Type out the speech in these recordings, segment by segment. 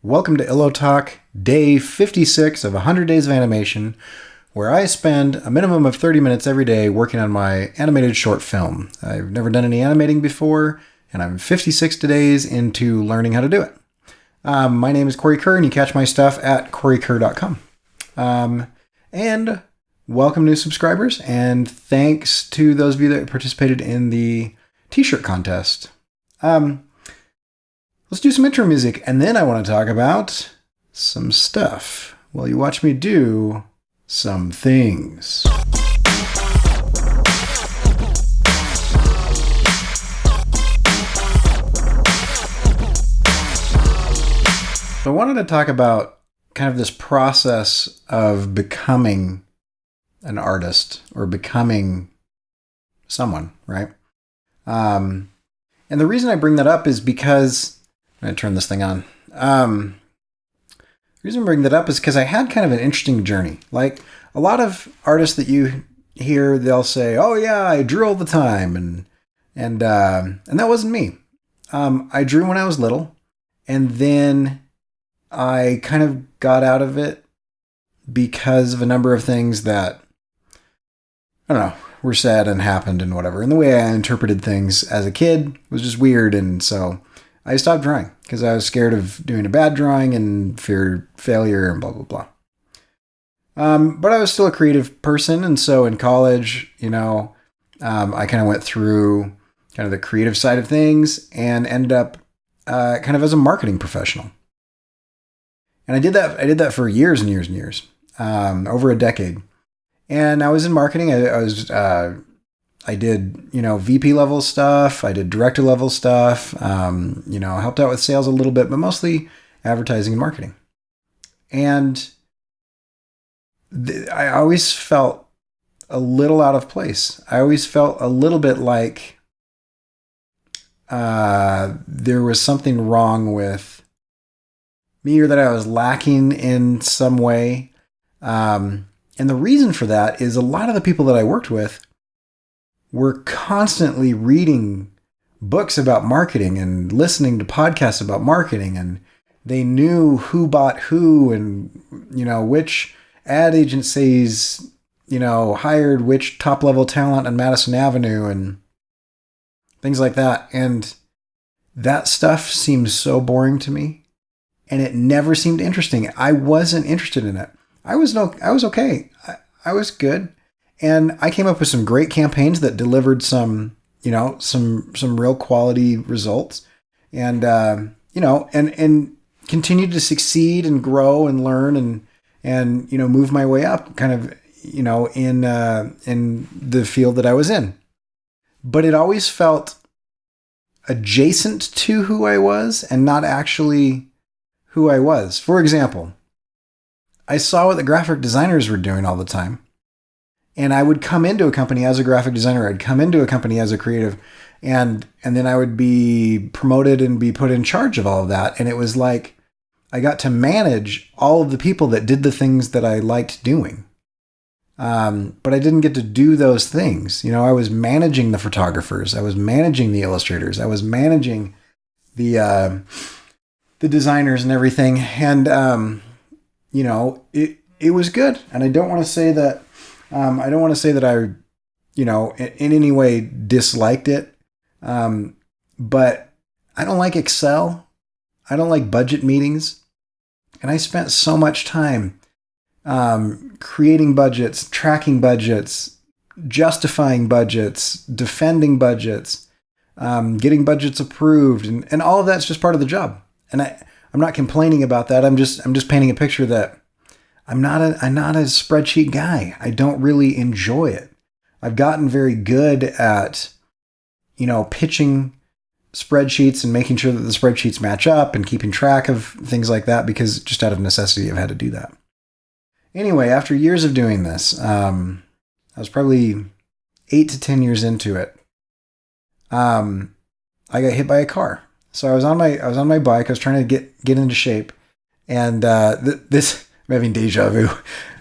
Welcome to Illo Talk, day 56 of 100 Days of Animation, where I spend a minimum of 30 minutes every day working on my animated short film. I've never done any animating before, and I'm 56 days into learning how to do it. My name is Cory Kerr, and you catch my stuff at corykerr.com. And welcome new subscribers, and thanks to those of you that participated in the t-shirt contest. Let's do some intro music, and then I want to talk about some stuff while you watch me do some things. So I wanted to talk about kind of this process of becoming an artist or becoming someone, right? And the reason I bring that up is because I'm going to turn this thing on. The reason I bring that up is because I had kind of an interesting journey. Like a lot of artists that you hear, they'll say, "Oh yeah, I drew all the time," and that wasn't me. I drew when I was little, and then I kind of got out of it because of a number of things that I don't know were said and happened and whatever. And the way I interpreted things as a kid was just weird, and so I stopped drawing because I was scared of doing a bad drawing and feared failure and blah, blah, blah. But I was still a creative person. And so in college, I kind of went through kind of the creative side of things and ended up kind of as a marketing professional. And I did that for years and years and years, over a decade. And I was in marketing. I did, VP level stuff. I did director level stuff. Helped out with sales a little bit, but mostly advertising and marketing. And I always felt a little out of place. I always felt a little bit like there was something wrong with me or that I was lacking in some way. And the reason for that is a lot of the people that I worked with were constantly reading books about marketing and listening to podcasts about marketing, and they knew who bought who and, which ad agencies, hired which top level talent on Madison Avenue and things like that. And that stuff seemed so boring to me, and it never seemed interesting. I wasn't interested in it. I was okay. I was good. And I came up with some great campaigns that delivered some real quality results, and and continued to succeed and grow and learn and move my way up, kind of in the field that I was in. But it always felt adjacent to who I was and not actually who I was. For example, I saw what the graphic designers were doing all the time. And I would come into a company as a graphic designer. I'd come into a company as a creative, and then I would be promoted and be put in charge of all of that. And it was like I got to manage all of the people that did the things that I liked doing. But I didn't get to do those things. I was managing the photographers. I was managing the illustrators. I was managing the designers and everything. And it was good. And I don't want to say that. I, in any way disliked it. But I don't like Excel. I don't like budget meetings. And I spent so much time creating budgets, tracking budgets, justifying budgets, defending budgets, getting budgets approved. And all of that's just part of the job. And I'm not complaining about that. I'm just painting a picture that I'm not a spreadsheet guy. I don't really enjoy it. I've gotten very good at, pitching spreadsheets and making sure that the spreadsheets match up and keeping track of things like that, because just out of necessity, I've had to do that. Anyway, after years of doing this, I was probably 8 to 10 years into it. I got hit by a car. So I was on my bike. I was trying to get into shape, and I'm having deja vu.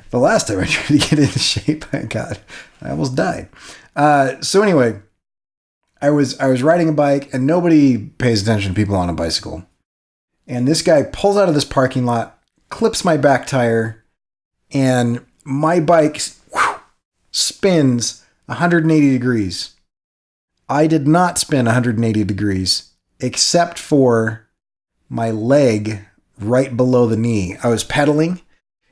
The last time I tried to get into shape, I almost died. So anyway, I was riding a bike, and nobody pays attention to people on a bicycle. And this guy pulls out of this parking lot, clips my back tire, and my bike spins 180 degrees. I did not spin 180 degrees, except for my leg right below the knee. I was pedaling.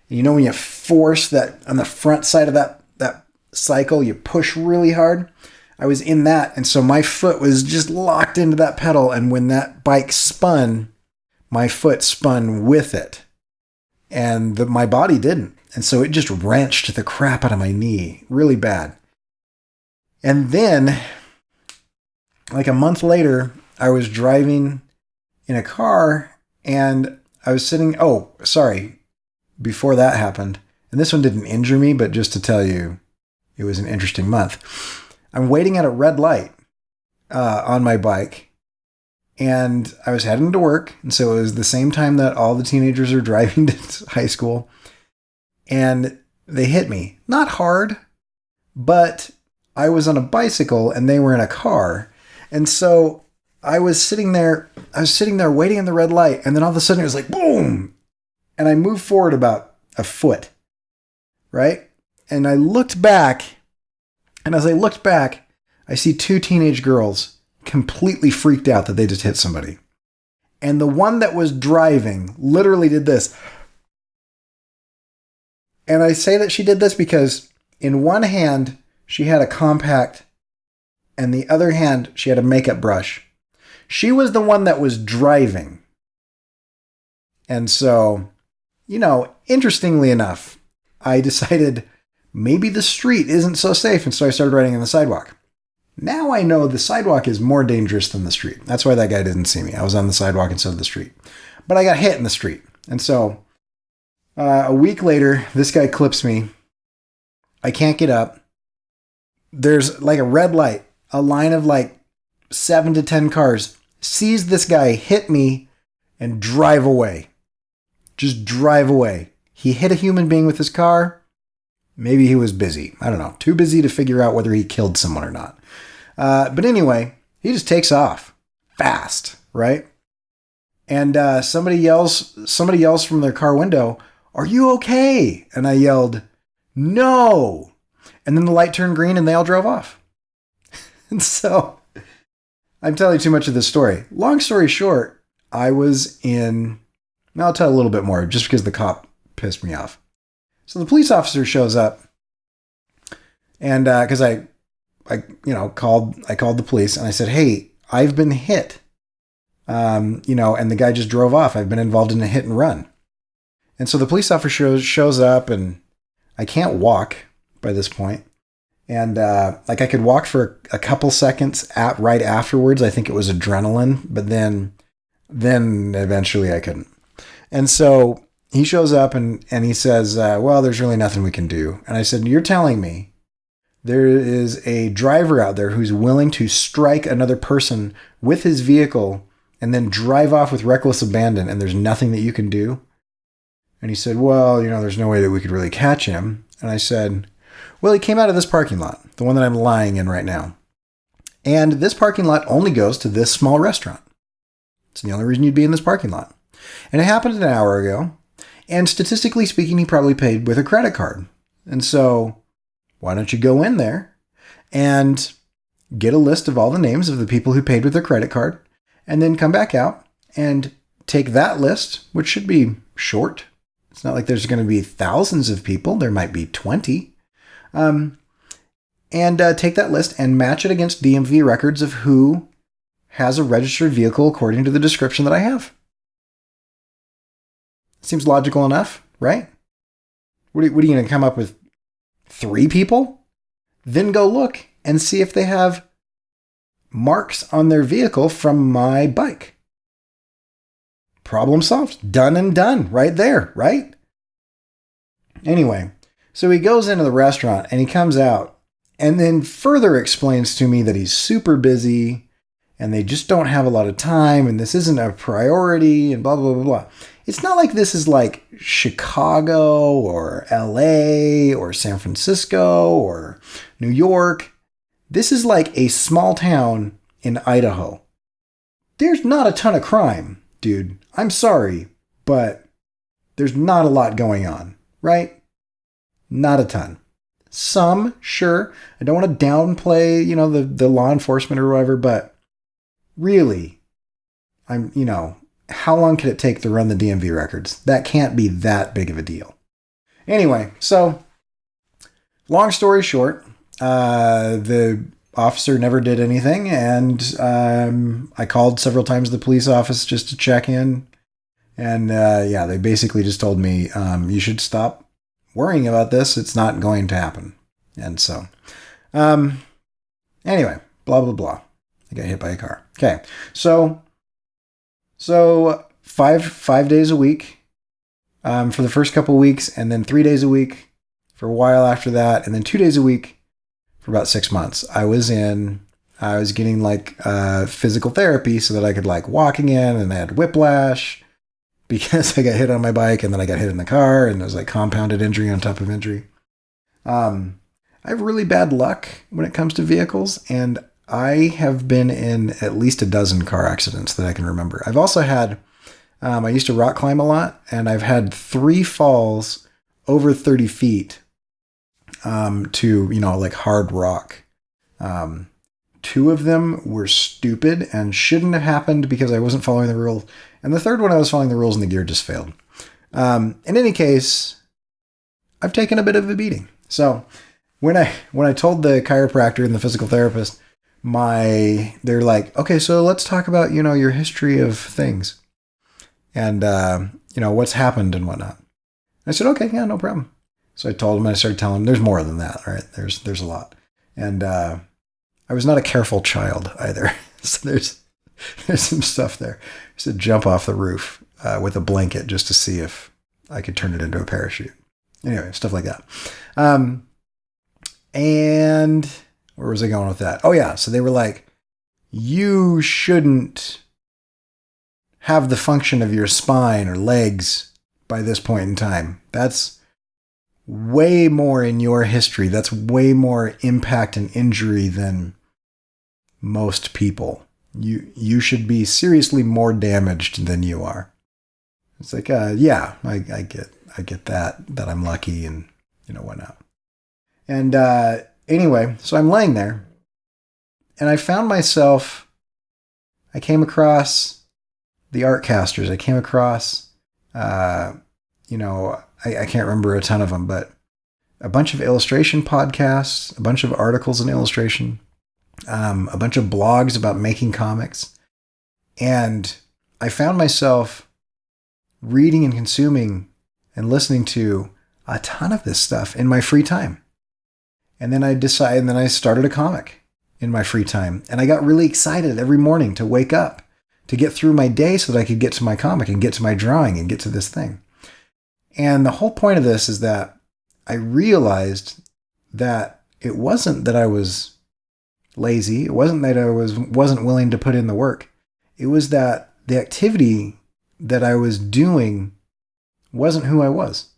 You know when you force that on the front side of that cycle, you push really hard? I was in that, and so my foot was just locked into that pedal, and when that bike spun, my foot spun with it. And my body didn't. And so it just wrenched the crap out of my knee really bad. And then, like a month later, I was driving in a car and I was sitting, before that happened, and this one didn't injure me, but just to tell you, it was an interesting month. I'm waiting at a red light on my bike, and I was heading to work, and so it was the same time that all the teenagers are driving to high school, and they hit me. Not hard, but I was on a bicycle and they were in a car, and so I was sitting there waiting in the red light, and then all of a sudden it was like, boom! And I moved forward about a foot, right? And I looked back, and as I looked back, I see two teenage girls completely freaked out that they just hit somebody. And the one that was driving literally did this. And I say that she did this because in one hand, she had a compact, and the other hand, she had a makeup brush. She was the one that was driving. And so, interestingly enough, I decided maybe the street isn't so safe, and so I started riding on the sidewalk. Now I know the sidewalk is more dangerous than the street. That's why that guy didn't see me. I was on the sidewalk instead of the street. But I got hit in the street. And so a week later, this guy clips me. I can't get up. There's like a red light, a line of like 7 to 10 cars, sees this guy hit me and drive away. Just drive away. He hit a human being with his car. Maybe he was busy. I don't know. Too busy to figure out whether he killed someone or not. But anyway, he just takes off fast, right? And somebody yells from their car window, "Are you okay?" And I yelled, "No." And then the light turned green and they all drove off. And so I'm telling you too much of this story. Long story short, I'll tell a little bit more just because the cop pissed me off. So the police officer shows up, and because I called the police, and I said, "Hey, I've been hit, and the guy just drove off. I've been involved in a hit and run." And so the police officer shows up, and I can't walk by this point, and I could walk for a couple seconds right afterwards. I think it was adrenaline, but then eventually I couldn't. And so he shows up and he says, well, there's really nothing we can do. And I said, "You're telling me there is a driver out there who's willing to strike another person with his vehicle and then drive off with reckless abandon, and there's nothing that you can do?" And he said, "Well, there's no way that we could really catch him." And I said, "Well, he came out of this parking lot, the one that I'm lying in right now. And this parking lot only goes to this small restaurant. It's the only reason you'd be in this parking lot. And it happened an hour ago. And statistically speaking, he probably paid with a credit card. And so why don't you go in there and get a list of all the names of the people who paid with their credit card, and then come back out and take that list, which should be short. It's not like there's going to be thousands of people. There might be 20. And take that list and match it against DMV records of who has a registered vehicle according to the description that I have." Seems logical enough, right? What are you going to come up with? 3 people? Then go look and see if they have marks on their vehicle from my bike. Problem solved. Done and done right there, right? Anyway, so he goes into the restaurant and he comes out and then further explains to me that he's super busy and they just don't have a lot of time and this isn't a priority and blah, blah, blah, blah. It's not like this is like Chicago or LA or San Francisco or New York. This is like a small town in Idaho. There's not a ton of crime. dude, I'm sorry, but there's not a lot going on, right? Not a ton. Some, sure. I don't want to downplay, the law enforcement or whatever, but really, how long could it take to run the DMV records? That can't be that big of a deal. Anyway, so long story short, the officer never did anything, and I called several times the police office just to check in, and they basically just told me, you should stop worrying about this. It's not going to happen. And so, anyway, blah, blah, blah. I got hit by a car. Okay. So 5 days a week, for the first couple of weeks, and then 3 days a week for a while after that, and then 2 days a week for about 6 months. I was getting physical therapy so that I could walk again, and I had whiplash because I got hit on my bike, and then I got hit in the car, and it was compounded injury on top of injury. I have really bad luck when it comes to vehicles, and I have been in at least a dozen car accidents that I can remember. I've also had, I used to rock climb a lot, and I've had 3 falls over 30 feet to, hard rock. 2 of them were stupid and shouldn't have happened because I wasn't following the rules. And the third one, I was following the rules and the gear just failed. In any case, I've taken a bit of a beating. So when I told the chiropractor and the physical therapist, they're like, okay, so let's talk about, your history of things and, what's happened and whatnot. I said, okay, yeah, no problem. So I told him, and I started telling him there's more than that, right? There's a lot. And, I was not a careful child either. So there's some stuff there. I used to jump off the roof with a blanket just to see if I could turn it into a parachute. Anyway, stuff like that. And where was I going with that? Oh yeah. So they were like, you shouldn't have the function of your spine or legs by this point in time. That's way more in your history. That's way more impact and injury than most people. You should be seriously more damaged than you are. It's like, yeah, I get that I'm lucky and whatnot. And anyway, so I'm laying there, and I found myself. I came across the Artcasters. I came across, I can't remember a ton of them, but a bunch of illustration podcasts, a bunch of articles in illustration, a bunch of blogs about making comics. And I found myself reading and consuming and listening to a ton of this stuff in my free time. And then I started a comic in my free time. And I got really excited every morning to wake up, to get through my day so that I could get to my comic and get to my drawing and get to this thing. And the whole point of this is that I realized that it wasn't that I was lazy. It wasn't that I wasn't willing to put in the work. It was that the activity that I was doing wasn't who I was.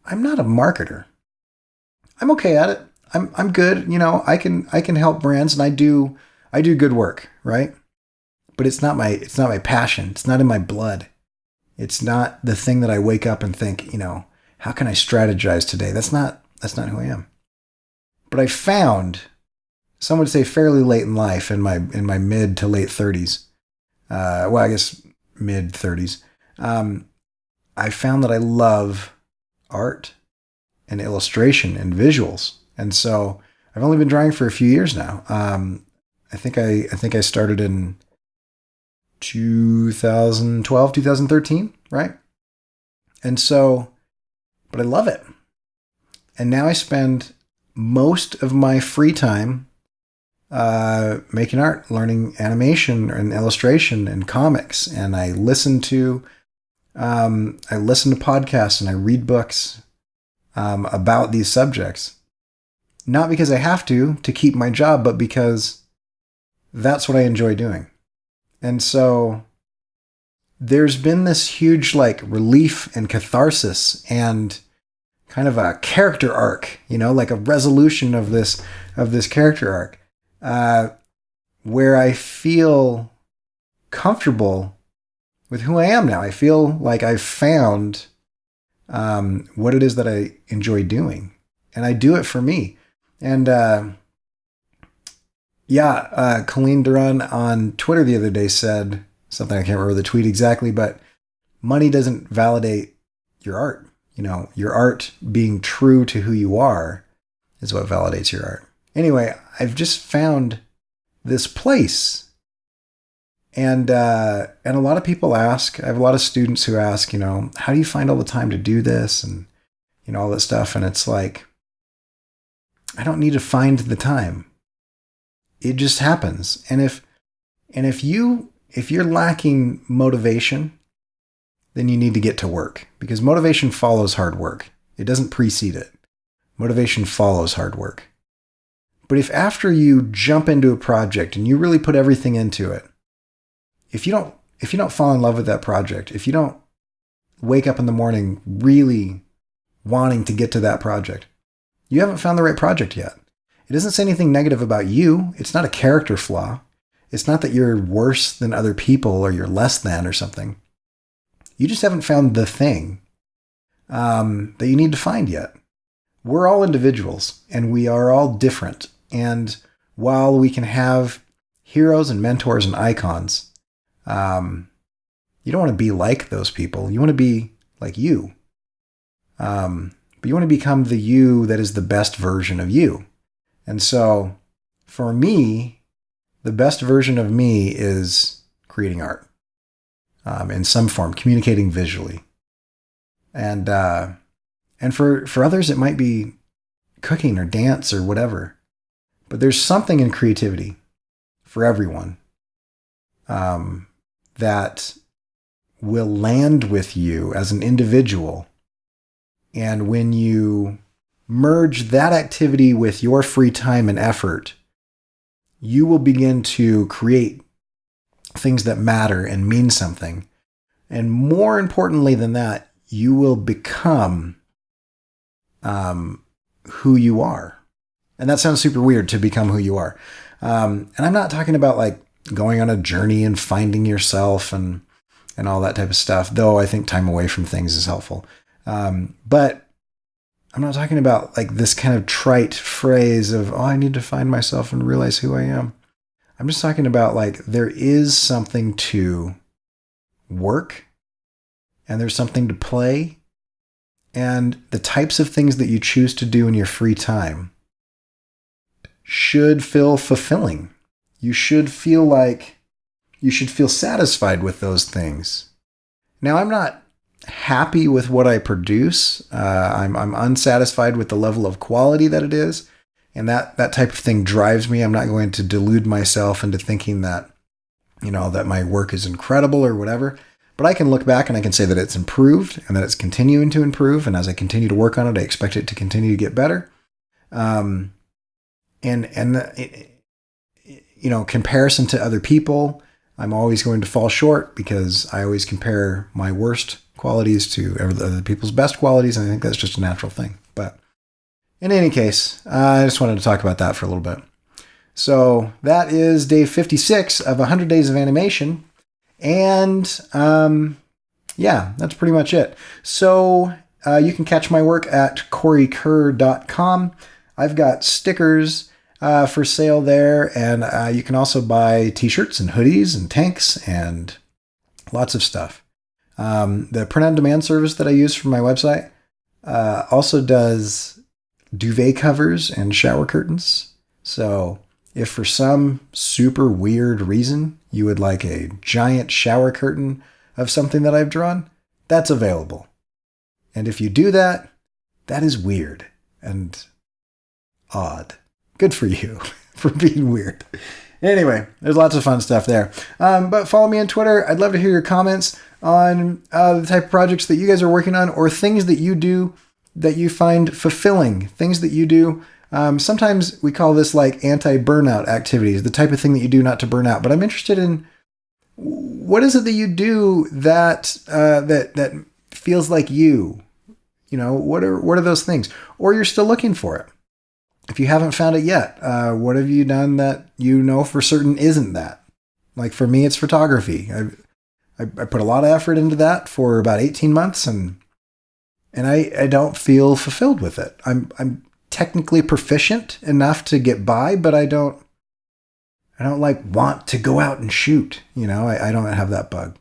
I'm not a marketer. I'm okay at it. I'm good. I can help brands, and I do good work, right? But it's not my passion. It's not in my blood. It's not the thing that I wake up and think, how can I strategize today? That's not who I am. But I found, some would say fairly late in life, in my mid to late 30s, I guess mid 30s, I found that I love art and illustration and visuals. And so I've only been drawing for a few years now. I think I started in 2012, 2013, right? And so, but I love it. And now I spend most of my free time making art, learning animation and illustration and comics. And I listen to podcasts and I read books about these subjects. Not because I have to keep my job, but because that's what I enjoy doing. And so there's been this huge relief and catharsis and kind of a character arc, like a resolution of this character arc, where I feel comfortable with who I am now. I feel like I've found what it is that I enjoy doing, and I do it for me. And Colleen Duran on Twitter the other day said something, I can't remember the tweet exactly, but money doesn't validate your art. Your art being true to who you are is what validates your art. Anyway, I've just found this place. And a lot of people ask, I have a lot of students who ask, how do you find all the time to do this? And, all that stuff. And it's like, I don't need to find the time. It just happens. And if you're lacking motivation, then you need to get to work, because motivation follows hard work. It doesn't precede it. Motivation follows hard work. But if after you jump into a project and you really put everything into it, if you don't fall in love with that project, if you don't wake up in the morning really wanting to get to that project, you haven't found the right project yet. It doesn't say anything negative about you. It's not a character flaw. It's not that you're worse than other people or you're less than or something. You just haven't found the thing that you need to find yet. We're all individuals and we are all different. And while we can have heroes and mentors and icons, you don't want to be like those people. You want to be like you. But you want to become the you that is the best version of you. And so for me, the best version of me is creating art in some form, communicating visually. And for others, it might be cooking or dance or whatever. But there's something in creativity for everyone that will land with you as an individual. And when you merge that activity with your free time and effort, you will begin to create things that matter and mean something. And more importantly than that, you will become who you are. And that sounds super weird, to become who you are. And I'm not talking about like going on a journey and finding yourself and all that type of stuff, though I think time away from things is helpful. But I'm not talking about like this kind of trite phrase of, oh, I need to find myself and realize who I am. I'm just talking about like there is something to work and there's something to play, and the types of things that you choose to do in your free time should feel fulfilling. You should feel satisfied with those things. Now, I'm not happy with what I produce. I'm unsatisfied with the level of quality that it is. And that type of thing drives me. I'm not going to delude myself into thinking that, that my work is incredible or whatever. But I can look back and I can say that it's improved and that it's continuing to improve. And as I continue to work on it, I expect it to continue to get better. Comparison to other people, I'm always going to fall short because I always compare my worst qualities to other people's best qualities. And I think that's just a natural thing. But in any case, I just wanted to talk about that for a little bit. So that is day 56 of 100 Days of Animation. And that's pretty much it. So you can catch my work at corykerr.com. I've got stickers for sale there, and you can also buy t-shirts and hoodies and tanks and lots of stuff. The print-on-demand service that I use for my website also does duvet covers and shower curtains. So if for some super weird reason you would like a giant shower curtain of something that I've drawn, that's available. And if you do that, that is weird and odd. Good for you for being weird. Anyway, there's lots of fun stuff there. But follow me on Twitter. I'd love to hear your comments on the type of projects that you guys are working on, or things that you do that you find fulfilling, things that you do. Sometimes we call this like anti-burnout activities, the type of thing that you do not to burn out. But I'm interested in, what is it that you do that that feels like you? What are those things? Or you're still looking for it. If you haven't found it yet, what have you done that for certain isn't that? Like for me, it's photography. I put a lot of effort into that for about 18 months, and I don't feel fulfilled with it. I'm technically proficient enough to get by, but I don't like want to go out and shoot. You know, I don't have that bug.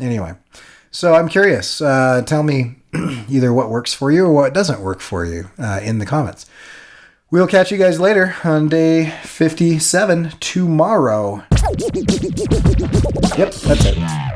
Anyway, so I'm curious. Tell me either what works for you or what doesn't work for you in the comments. We'll catch you guys later on day 57 tomorrow. Yep, that's it.